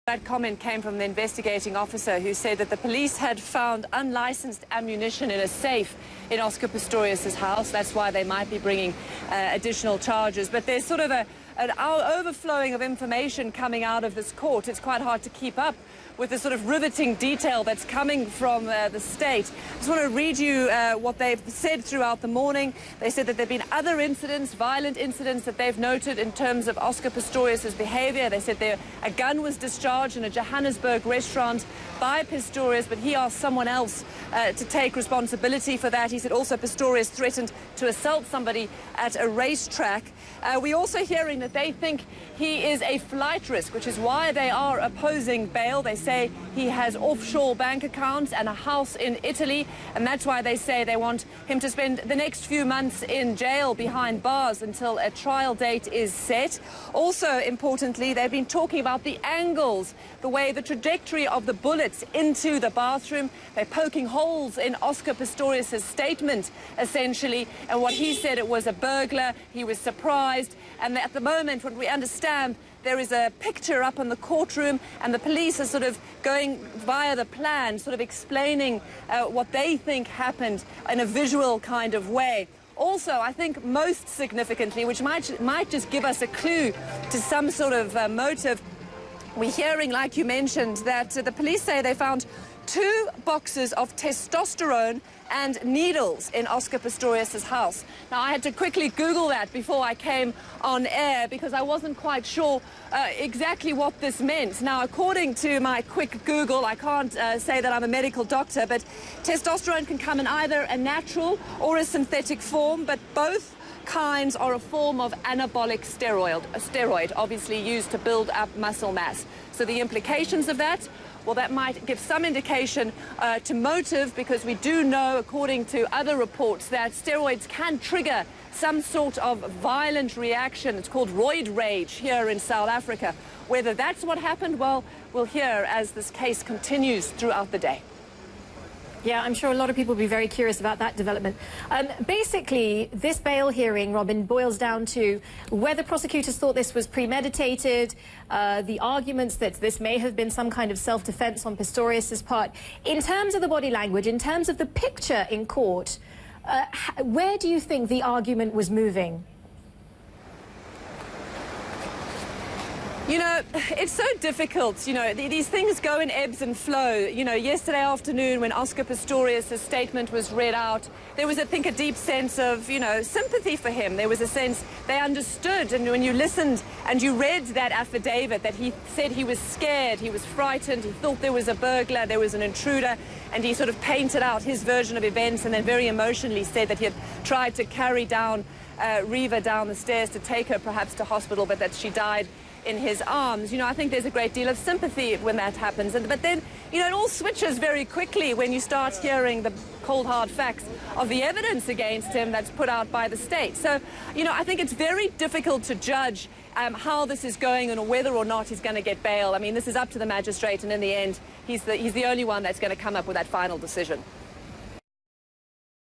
That comment came from the investigating officer who said that the police had found unlicensed ammunition in a safe in Oscar Pistorius' house. That's why they might be bringing additional charges. But there's sort of an overflowing of information coming out of this court. It's quite hard to keep up with the sort of riveting detail that's coming from the state. I just want to read you what they've said throughout the morning. They said that there have been other incidents, violent incidents that they've noted in terms of Oscar Pistorius' behavior. They said a gun was discharged in a Johannesburg restaurant by Pistorius, but he asked someone else to take responsibility for that. He said also Pistorius threatened to assault somebody at a racetrack. We're also hearing that they think he is a flight risk, which is why they are opposing bail. They say he has offshore bank accounts and a house in Italy, and that's why they say they want him to spend the next few months in jail behind bars until a trial date is set. Also, importantly, they've been talking about the angles, the trajectory of the bullets into the bathroom. They're poking holes in Oscar Pistorius' statement, essentially, and what he said it was a burglar. He was surprised, and at the moment, what we understand, there is a picture up in the courtroom, and the police are sort of going via the plan, sort of explaining what they think happened in a visual kind of way. Also, I think most significantly, which might just give us a clue to some sort of motive, we're hearing, like you mentioned, that the police say they found 2 boxes of testosterone and needles in Oscar Pistorius' house. Now, I had to quickly Google that before I came on air because I wasn't quite sure exactly what this meant. Now, according to my quick Google, I can't say that I'm a medical doctor, but testosterone can come in either a natural or a synthetic form, but both kinds are a form of anabolic steroid, obviously used to build up muscle mass. So the implications of that, well, that might give some indication to motive, because we do know, according to other reports, that steroids can trigger some sort of violent reaction. It's called roid rage here in South Africa. Whether that's what happened, well, we'll hear as this case continues throughout the day. Yeah, I'm sure a lot of people will be very curious about that development. Basically, this bail hearing, Robin, boils down to whether prosecutors thought this was premeditated, the arguments that this may have been some kind of self-defense on Pistorius' part. In terms of the body language, in terms of the picture in court, where do you think the argument was moving? You know, it's so difficult. You know, these things go in ebbs and flow. You know, yesterday afternoon when Oscar Pistorius' statement was read out, there was, I think, a deep sense of, you know, sympathy for him. There was a sense they understood. And when you listened and you read that affidavit, that he said he was scared, he was frightened, he thought there was a burglar, there was an intruder, and he sort of painted out his version of events and then very emotionally said that he had tried to carry down Reva down the stairs to take her perhaps to hospital, but that she died in his arms. You know, I think there's a great deal of sympathy when that happens. But then, you know, it all switches very quickly when you start hearing the cold, hard facts of the evidence against him that's put out by the state. So, you know, I think it's very difficult to judge how this is going and whether or not he's going to get bail. I mean, this is up to the magistrate, and in the end, he's the only one that's going to come up with that final decision.